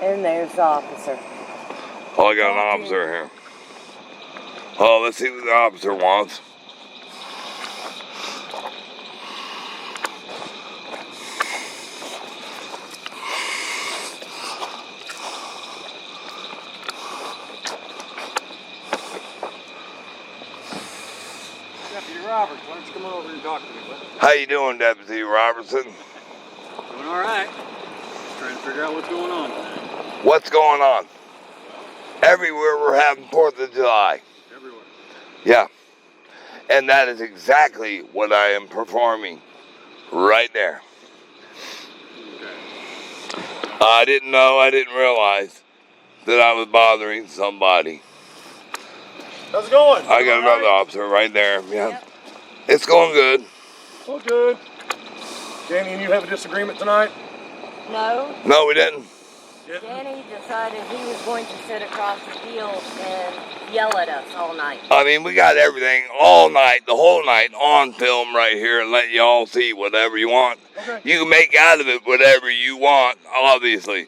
And there's the officer. Oh, I got an officer here. Oh, let's see what the officer wants. Deputy Roberts, why don't you come over and talk to me, bud? How you doing, Deputy Robertson? Doing all right. Just trying to figure out what's going on tonight. What's going on? Everywhere we're having 4th of July. Everywhere. Yeah. And that is exactly what I am performing right there. Okay. I didn't realize that I was bothering somebody. How's it going? I got another officer right there. Yeah. Yep. It's going good. Oh, good. Danny and you have a disagreement tonight? No. No, we didn't. Danny decided he was going to sit across the field and yell at us all night. I mean, we got everything all night, the whole night, on film right here and let y'all see whatever you want. Okay. You can make out of it whatever you want, obviously.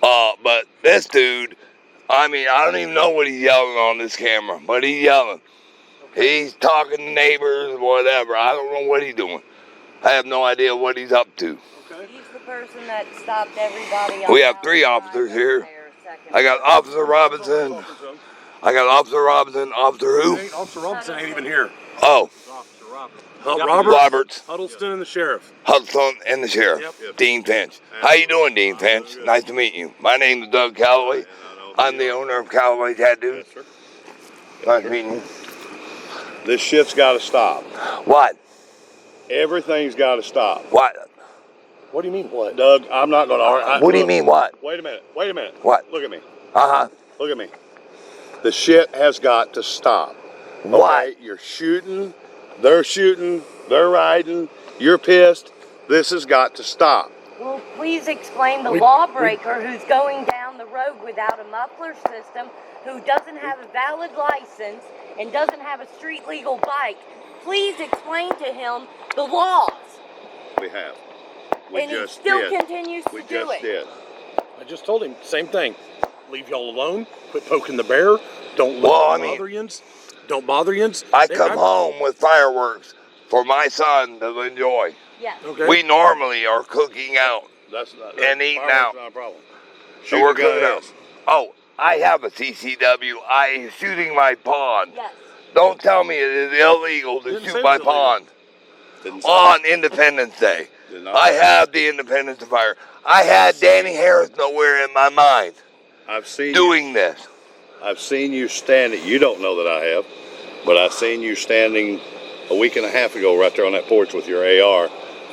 Okay. But this dude, I mean, I don't even know what he's yelling on this camera, but he's yelling. Okay. He's talking to neighbors, whatever. I don't know what he's doing. I have no idea what he's up to. Okay. He's the person that stopped everybody on We have the 3 outside officers over here. there a second I got ago. Officer Robinson. I got Officer Robinson. Officer who? Officer Robinson ain't even here. Oh, Officer Roberts. Roberts. Huddleston and the sheriff. Huddleston and the sheriff. Yep. Dean Finch. How you doing, Dean Finch? Nice to meet you. My name is Doug Calloway. I'm the owner of Calloway Tattoos. Yes, sir. Nice meeting you. This shit's got to stop. What? Everything's got to stop. What? What do you mean, what? Doug, I'm not going to argue. What do you mean, what? Wait a minute. Wait a minute. What? Look at me. Uh-huh. Look at me. The shit has got to stop. What? Okay? You're shooting. They're riding. You're pissed. This has got to stop. Well, please explain the lawbreaker who's going down the road without a muffler system, who doesn't have a valid license and doesn't have a street legal bike. Please explain to him the laws. We have. We And he just still did. continues We to do just it. did. I just told him, same thing. Leave y'all alone. Quit poking the bear. Don't bother yins. Don't bother yins. I come home with fireworks for my son to enjoy. Yes. Okay. We normally are cooking out. That's not, And eating fireworks out. Not a problem. So we're Shooting gun cooking out. is. Oh, I have a CCW. I am shooting my pond. Yes. Don't tell me it is illegal to Didn't say shoot it my was illegal. pond Didn't say on Independence Day. Did not I say have the Independence of Fire. I had Danny Harris nowhere in my mind I've seen doing this. I've seen you standing. You don't know that I have, but I've seen you standing a week and a half ago right there on that porch with your AR,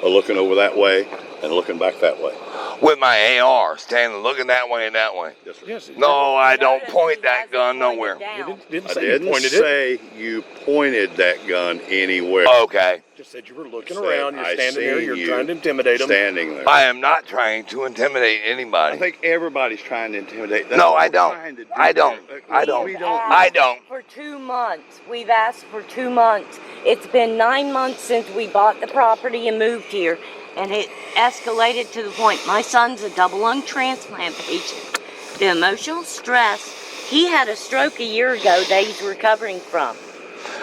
looking over that way and looking back that way. With my AR, standing looking that way and that way. Yes, sir. Yes. No, I don't Notice point he that hasn't gun pointed nowhere. down. Didn't I say didn't you pointed it. say you pointed that gun anywhere. Okay. Just said you were looking Said, around. You're I standing there. seen You're you trying to intimidate them. Standing there. I am not trying to intimidate I anybody. think everybody's trying to intimidate. That's No, what I we're don't. trying to do I don't. there. I don't. We We've don't. I don't. For 2 months. We've asked for 2 months. It's been 9 months since we bought the property and moved here, and it escalated to the point. My son's a double lung transplant patient. The emotional stress, he had a stroke a year ago that he's recovering from.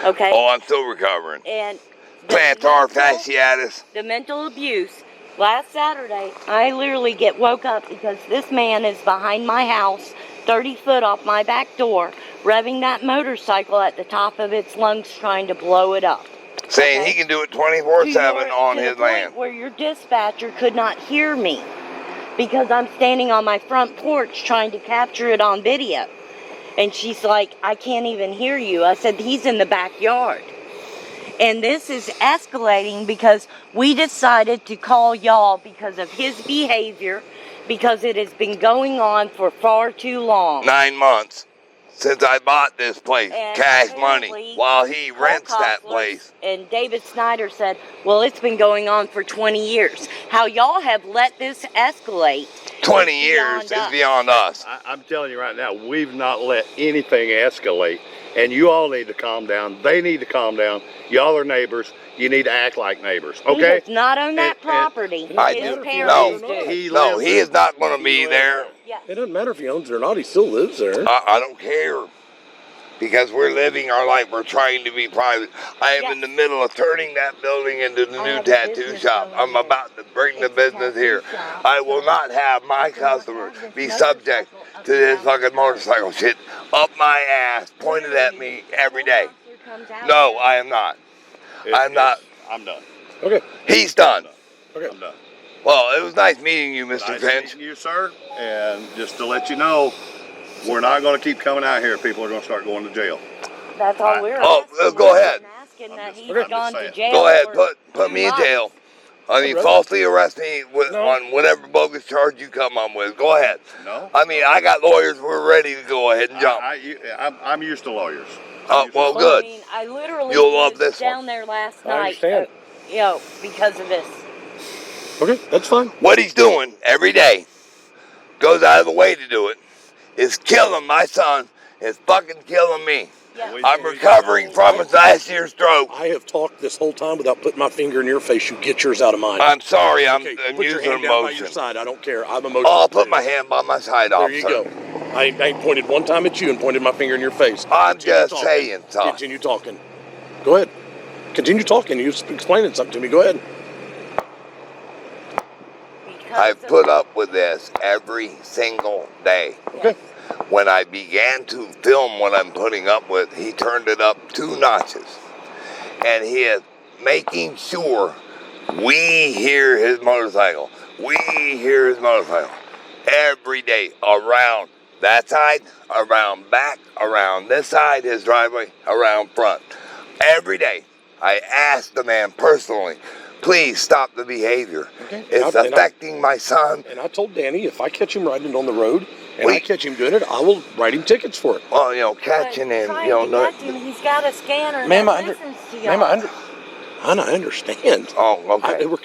Okay? Oh, I'm still recovering. And the Plantar mental- fasciitis. the mental abuse. Last Saturday, I literally get woke up because this man is behind my house, 30 foot off my back door, revving that motorcycle at the top of its lungs trying to blow it up. Saying Okay. he can do it 24/7 on To his the point land. where your dispatcher could not hear me because I'm standing on my front porch trying to capture it on video. And she's like, I can't even hear you. I said, he's in the backyard. And this is escalating because we decided to call y'all because of his behavior, because it has been going on for far too long. 9 months since I bought this place. And Cash apparently, money. While he rents that Hostlers place. And David Snyder said, well, it's been going on for 20 years. How y'all have let this escalate 20 is years beyond is us. beyond us. I'm telling you right now, we've not let anything escalate. And you all need to calm down. They need to calm down. Y'all are neighbors. You need to act like neighbors, okay? He does not own that And- property. I His do. parents No. do. He No, lives he is not going to be lives there. Yes. It doesn't matter if he owns it or not. He still lives there. I don't care. Because we're living our life. We're trying to be private. I am in the middle of turning that building into the new tattoo shop. I'm about to bring the business here. I will not have my customers be subject to this fucking motorcycle shit up my ass, pointed at me every day. No, I am not. I'm not. I'm done. Okay. He's done. Okay. I'm done. Well, it was nice meeting you, Mr. Nice Finch. meeting you, sir. And just to let you know, we're not going to keep coming out here. People are going to start going to jail. That's all we're Oh, asking. go ahead. Asking that he's just gone to saying. jail. Go ahead, for put me in 2 months. jail. I mean, falsely arrest me on whatever bogus charge you come up with. Go ahead. No. I mean, I got lawyers. We're ready to go ahead and jump. I'm used to lawyers. Oh, well, I good. mean, I literally You'll love was this down one. there last I night. understand. Because of this. Okay, that's fine. What he's doing every day, goes out of the way to do it, is killing my son, is fucking killing me. Yeah. I'm recovering from his last year's stroke. I have talked this whole time without putting my finger in your face. You get yours out of mine. I'm sorry, I'm Okay, put your using hand down by your emotion. side. I don't care. I'm emotional. Oh, I'll put too. my hand by my side, There officer. you go. I pointed one time at you and pointed my finger in your face. I'm Continue just talking. saying, son. Continue talking. Go ahead. Continue talking. You're explaining something to me. Go ahead. I've put up with this every single day. Okay. When I began to film what I'm putting up with, he turned it up 2 notches. And he is making sure we hear his motorcycle. We hear his motorcycle. Every day, around that side, around back, around this side, his driveway, around front. Every day, I asked the man personally, please stop the behavior. Okay. It's affecting my son. And I told Danny, if I catch him riding on the road and I catch him doing it, I will write him tickets for it. Well, catching him, He's got a scanner. Ma'am, that I listens to y'all. understand. Oh, okay. We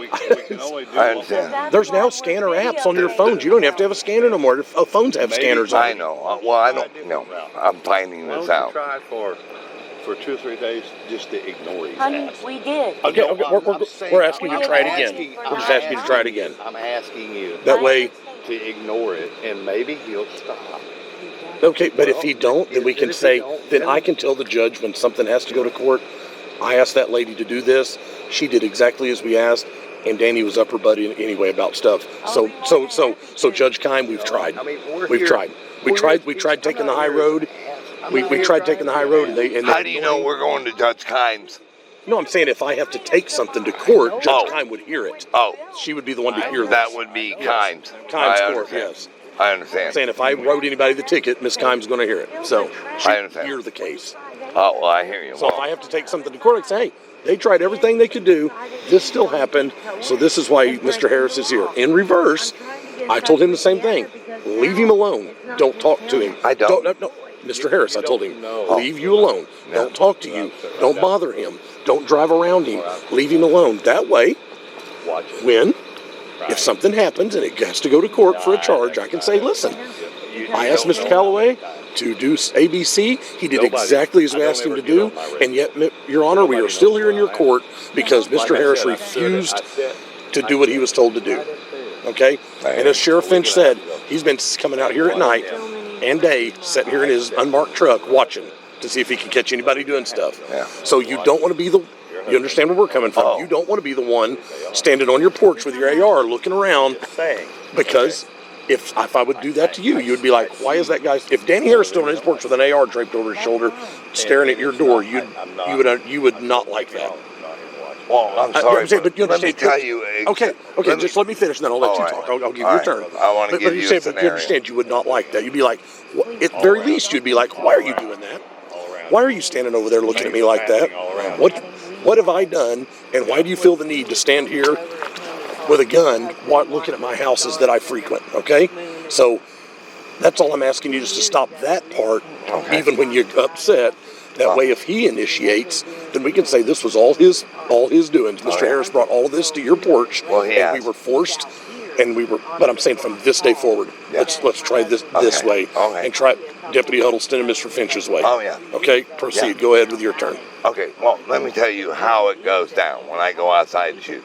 can only do I understand. There's now scanner apps on your phones. You don't have to have a scanner no more. Phones have scanners on I them. know. Well, I don't know. I'm finding Why this don't you out. try for 2 or 3 days just to ignore his Honey, ass? we did. Okay, No, okay, I'm saying- we're asking you to I'm try it asking- again. We're just asking you to try it again. I'm asking you That way, to ignore it, and maybe he'll stop. okay, but if he don't, then we And can if he say, don't, then then- I can tell the judge when something has to go to court, I asked that lady to do this. She did exactly as we asked, and Danny was up her butt anyway about stuff. So Judge Kime, we've tried. I mean, We've tried. We tried taking the high road. We tried taking the high road, and they. How do you know we're going to Judge Kimes? No, I'm saying if I have to take something to court, Judge Oh. Kime would hear it. Oh, She would be the one to hear that this. would be Kimes. Kimes I court, understand. yes. I I'm understand. saying if I wrote anybody the ticket, Miss Kime's going to hear it. So I she'd understand. hear the case. Oh, well, I hear you. So if I have to take something to court, I can say, hey, they tried everything they could do. This still happened. So this is why Mr. Harris is here. In reverse, I told him the same thing. Leave him alone. Don't talk to him. I don't. No. Mr. Harris, I told him, leave you alone. Don't talk to you. Don't bother him. Don't drive around him. Leave him alone. That way, when, if something happens and it has to go to court for a charge, I can say, listen, I asked Mr. Calloway to do ABC. He did exactly as we asked him to do. And yet, Your Honor, we are still here in your court because Mr. Harris refused to do what he was told to do. Okay? And as Sheriff Finch said, he's been coming out here at night and day, sitting here in his unmarked truck, watching to see if he can catch anybody doing stuff. Yeah. So you don't want to be you understand where we're coming from. Oh. You don't want to be the one standing on your porch with your AR looking around, because if I would do that to you, you would be like, why is that guy? If Danny Harris stood on his porch with an AR draped over his shoulder, staring at your door, you would not like that. Well, I'm sorry, but you let me understand. tell you. Okay, just let me finish, and then I'll let you talk. I'll give you All a right. turn. I want to give but you a but you scenario. understand, you would not like that. You'd be like, at the very least, you'd be like, why are you doing that? Why are you standing over there looking at me like that? What have I done, and why do you feel the need to stand here with a gun looking at my houses that I frequent, okay? So that's all I'm asking you, just to stop that part, even when you're upset. That way, if he initiates, then we can say this was all his doings. Mr. Harris brought all of this to your porch, and we were forced, but I'm saying from this day forward, let's try this way, and try Deputy Huddleston and Mr. Finch's way. Oh, yeah. Okay, proceed. Yeah. Go ahead with your turn. Okay, well, let me tell you how it goes down when I go outside and shoot.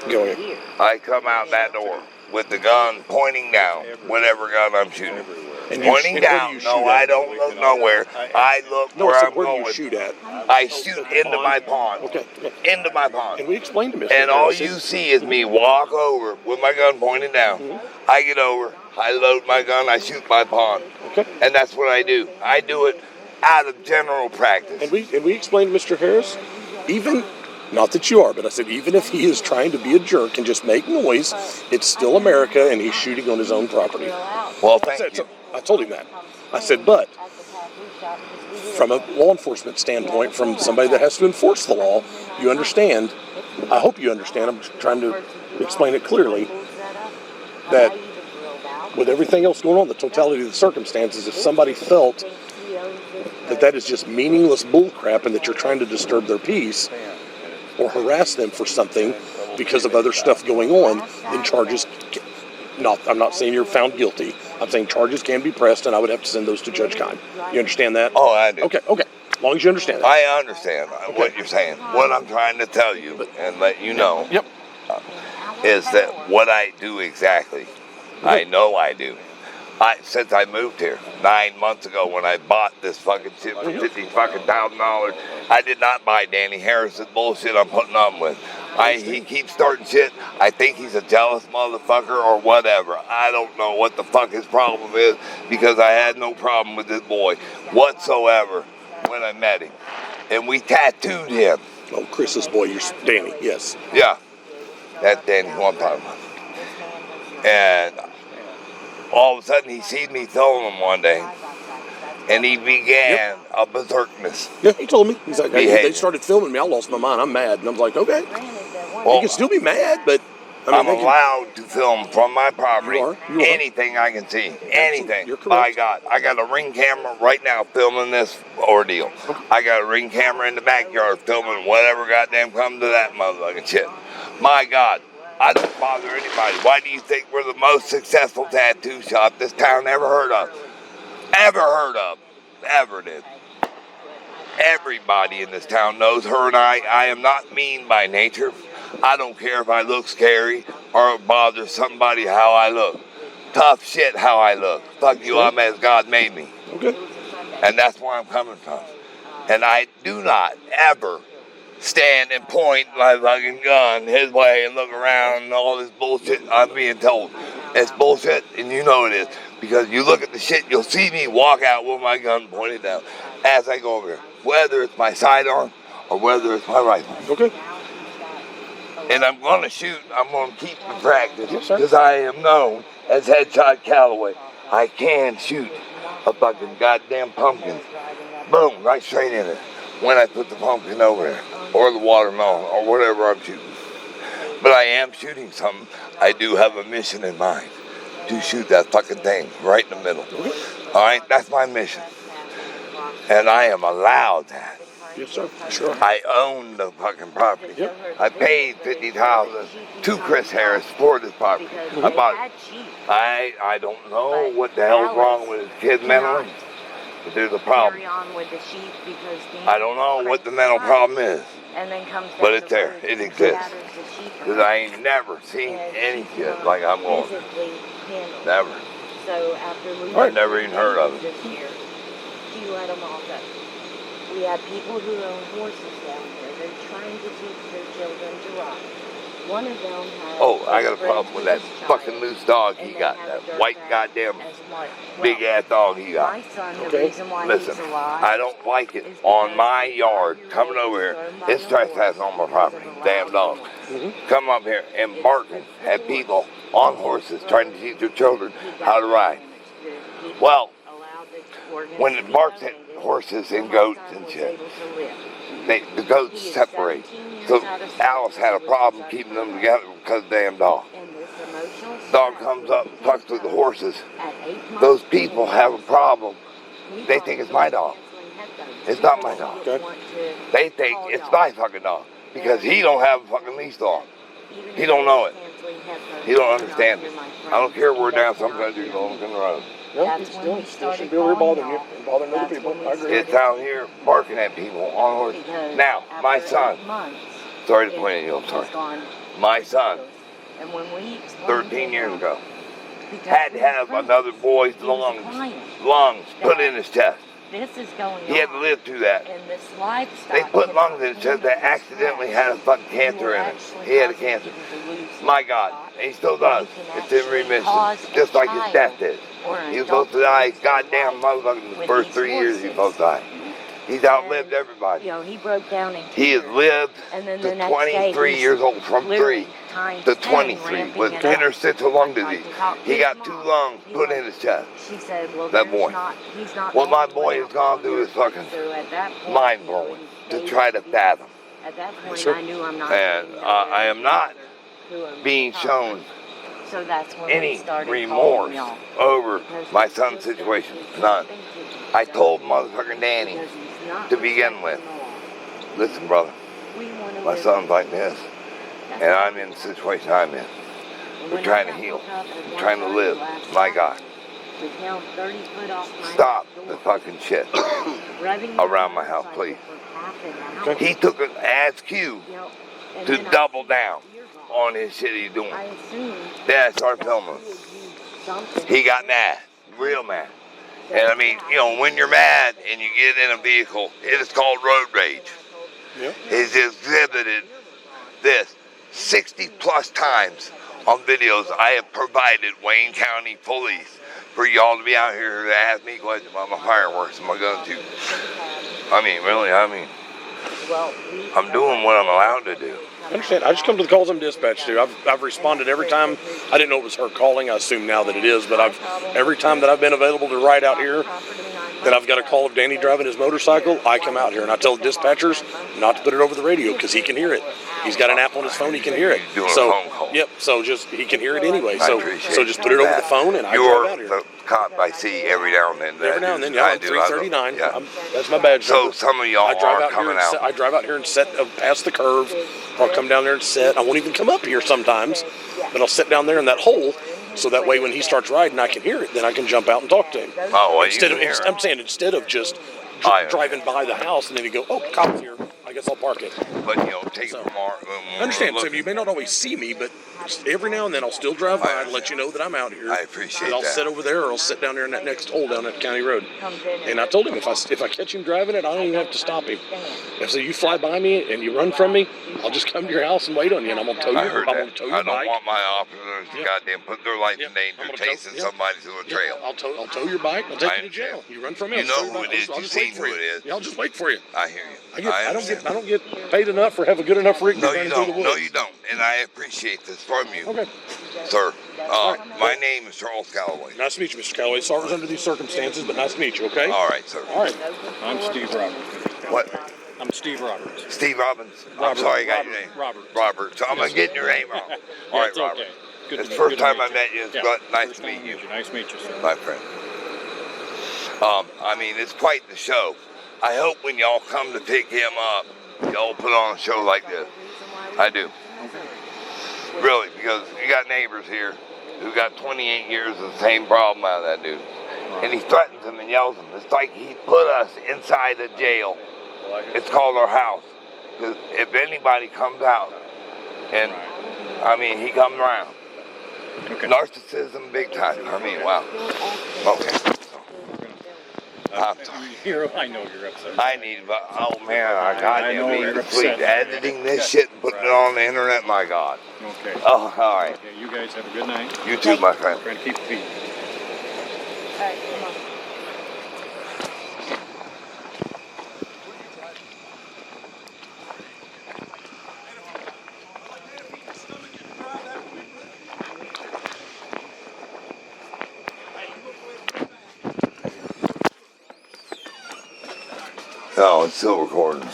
Go ahead. I come out that door with the gun pointing down, whatever gun I'm shooting. And Pointing where do down. you shoot No, at? I don't look nowhere. I look No, where I said, I'm where do going. you shoot at? I shoot into my pond. Okay. Into my pond. And we explained to Mr. And all Harrison. you see is me walk over with my gun pointing down. I get over, I load my gun, I shoot my pond. Okay. And that's what I do. I do it out of general practice. And we explained to Mr. Harris, even, not that you are, but I said, even if he is trying to be a jerk and just make noise, it's still America, and he's shooting on his own property. Well, thank you. So I told him that. I said, but from a law enforcement standpoint, from somebody that has to enforce the law, you understand, I hope you understand, I'm trying to explain it clearly, that with everything else going on, the totality of the circumstances, if somebody felt that is just meaningless bullcrap and that you're trying to disturb their peace or harass them for something because of other stuff going on, then charges, I'm not saying you're found guilty. I'm saying charges can be pressed, and I would have to send those to Judge Kime. You understand that? Oh, I do. Okay. As long as you understand that. I understand what you're saying. What I'm trying to tell you and let you know is that what I do exactly, I know I do. Since I moved here 9 months ago when I bought this fucking shit for $50,000, I did not buy Danny Harris's bullshit I'm putting up with. He keeps starting shit. I think he's a jealous motherfucker or whatever. I don't know what the fuck his problem is because I had no problem with this boy whatsoever when I met him. And we tattooed him. Oh, Chris's boy, you're Danny, yes. Yeah, that's Danny who I'm talking about. And all of a sudden he sees me throwing him one day. And he began a berserkness. Yeah, he told me. He's like, hey, they started filming me. I lost my mind. I'm mad. And I was like, okay. Well, you can still be mad, but I'm allowed to film from my property You are. anything I can see. Anything. You're correct. By God. I got a Ring camera right now filming this ordeal. I got a Ring camera in the backyard filming whatever goddamn comes to that motherfucking shit. My God. I don't bother anybody. Why do you think we're the most successful tattoo shop this town ever heard of? Ever did. Everybody in this town knows her and I. I am not mean by nature. I don't care if I look scary or it bothers somebody how I look. Tough shit how I look. Fuck you, I'm as God made me. Okay. And that's where I'm coming from. And I do not ever stand and point my fucking gun his way and look around and all this bullshit I'm being told. It's bullshit, and you know it is. Because you look at the shit, you'll see me walk out with my gun pointed down as I go over here. Whether it's my sidearm or whether it's my rifle. Okay. And I'm going to shoot, I'm going to keep the practice. Yes, sir. Because I am known as Headshot Calloway. I can shoot a fucking goddamn pumpkin. Boom, right straight in it. When I put the pumpkin over there. Or the watermelon, or whatever I'm shooting. But I am shooting something. I do have a mission in mind. To shoot that fucking thing right in the middle. Alright, that's my mission. And I am allowed that. Yes, sir. Sure. I own the fucking property. Yep. I paid $50,000 to Chris Harris for this property. I bought it. I don't know what the hell's wrong with his kid mentally. But there's a problem. I don't know what the mental problem is. But it's there. It exists. Because I ain't never seen any shit like I'm going. Never. I've never even heard of it. She let them all go. We have people who own horses down here. They're trying to teach their children to ride. One of them has I got a problem with that fucking loose dog he got. That white goddamn big ass dog he got. My son, the reason why Listen, he's alive, I don't like it on my yard coming over here. It's trespassing on my property. Damn dog. Come up here and barking at people on horses trying to teach their children how to ride. Well, when it barks at horses and goats and shit, the goats separate. So Alice had a problem keeping them together because of the damn dog. Dog comes up and fucks with the horses. Those people have a problem. They think it's my dog. It's not my dog. Okay. They think it's my fucking dog because he don't have a fucking leash on. He don't know it. He don't understand it. I don't care where down some countries on the road. Yeah, it shouldn't be over bothering you and bothering other people. I agree. It's out here barking at people on horses. Now, my son, sorry to point at you, I'm sorry. My son And when we explained 13 to years him, ago. because Had to we were have friends, another boy's he was a lungs client. put in his chest. This is going He had to on. live through that. And this livestock They put cannot lungs in his chest handle that this accidentally stress. had a fucking You cancer are in it. actually He had a causing cancer. people to lose My God, livestock, and he still or does. you can It's in actually remission, cause a just like his child death is. or an He was supposed to adult die, lose their goddamn life motherfucker, in the with first these 3 years he was horses. supposed to die. He's outlived And, everybody. you know, he broke down in He has tears. lived And then to the next day, 23 he's years old, from 3 literally times to 10 23 ramping with it up. interstitial lung I tried disease. to talk to He his got 2 mom. lungs He put was- in his chest. She said, well, That there's boy. not, he's not What my going boy has gone through is fucking So at that point, mind-blowing to try to fathom. At that point, Sure. I knew I'm not And getting I am not to him being to shown So that's when we any started remorse calling y'all. over Because my it's son's just situation. it's None. something to I be told done motherfucking Danny, because he's not to begin with, respecting the law. listen, brother, We wanna my live son's like peacefully. this, That's and all I'm we in the want. situation I'm in. And We're when trying I to got heal. woke up at We're trying to 1:30 live. last My night, God, we found 30 foot off my stop door, the fucking shit revving around my house, motorcycle please. for half an hour. He took an ass cue You know, and to then I double see down his ears off. on his shit he's doing. I assumed Then I started that filming. he had used something He got to mad, real mad. that And I mean, you know, when you're mad and you get in a vehicle, it is called road rage. Yep. He's exhibited this 60 plus times on videos I have provided Wayne County Police for y'all to be out here to ask me questions about my fireworks and my gun too. I mean, really, I'm doing what I'm allowed to do. I understand. I just come to the calls I'm dispatched to. I've responded every time. I didn't know it was her calling. I assume now that it is, but every time that I've been available to ride out here, that I've got a call of Danny driving his motorcycle, I come out here and I tell the dispatchers not to put it over the radio because he can hear it. He's got an app on his phone, he can hear it. Doing a So, phone call. yep. So just he can hear it anyway. I So appreciate just put it over the that. phone and I You're drive out here. the cop I see every now and then. Every now and then, yeah. I I'm do. 339. Yeah. That's my badge So number. some of y'all I drive are out here coming and out. I drive out here and set past the curve. I'll come down there and sit. I won't even come up here sometimes, but I'll sit down there in that hole, so that way when he starts riding, I can hear it. Then I can jump out and talk to him. Oh, well, Instead you of, can hear it. I'm saying instead of just I driving by the house and then you go, oh, cop's here. I guess I'll park it. But, you know, take it from our... I understand. So you may not always see me, but every now and then I'll still drive by and let you know that I'm out here. I appreciate And I'll that. sit over there or I'll sit down there in that next hole down at County Road. And I told him if I catch him driving it, I don't even have to stop him. If so you fly by me and you run from me, I'll just come to your house and wait on you, and I'm gonna tow you. I heard I'm gonna that. tow I your don't bike. want my officers to Yep. goddamn put their life Yep. in danger I'm gonna tow- chasing yep. somebody through a trail. I'll tow your bike. I'll take I you to jail. understand. You run from me. You I'll tow know your who bike. it is. I'll You've just wait seen for who you. it is. Yeah, I'll just wait for you. I hear you. I don't get paid enough or have a good enough rig to No, run you into don't. the woods. No, you don't. And I appreciate this from you, Okay. sir. My name is Charles Calloway. Nice to meet you, Mr. Calloway. Sorry it was under these circumstances, but nice to meet you. Okay. All right, sir. All right. I'm Steve Roberts. What? I'm Steve Roberts. Steve Robbins? I'm Robert, sorry, I got your Robert, name. Robert. Robert. So I'm going to get your name wrong. All Yeah, right, it's Robert. okay. Good It's to the first time meet I met you. It's Yeah, nice first to time meet you, Nice to meet you, sir. my friend. I mean, it's quite the show. I hope when y'all come to pick him up, y'all put on a show like this. I do. Really, because you got neighbors here who got 28 years of the same problem out of that dude. And he threatens them and yells them. It's like he put us inside a jail. It's called our house. Because if anybody comes out, and I mean, he comes around. Okay. Narcissism big time. I mean, wow. Okay. I'm sorry. I know you're upset. I need, but oh man, I I goddamn know need you're to sleep. upset. Editing this shit and putting it on the internet, my God. Okay. Oh, all right. Okay, you guys have a good night. You too, my friend. Trying to keep the peace. All right, come on. Oh, it's still recording.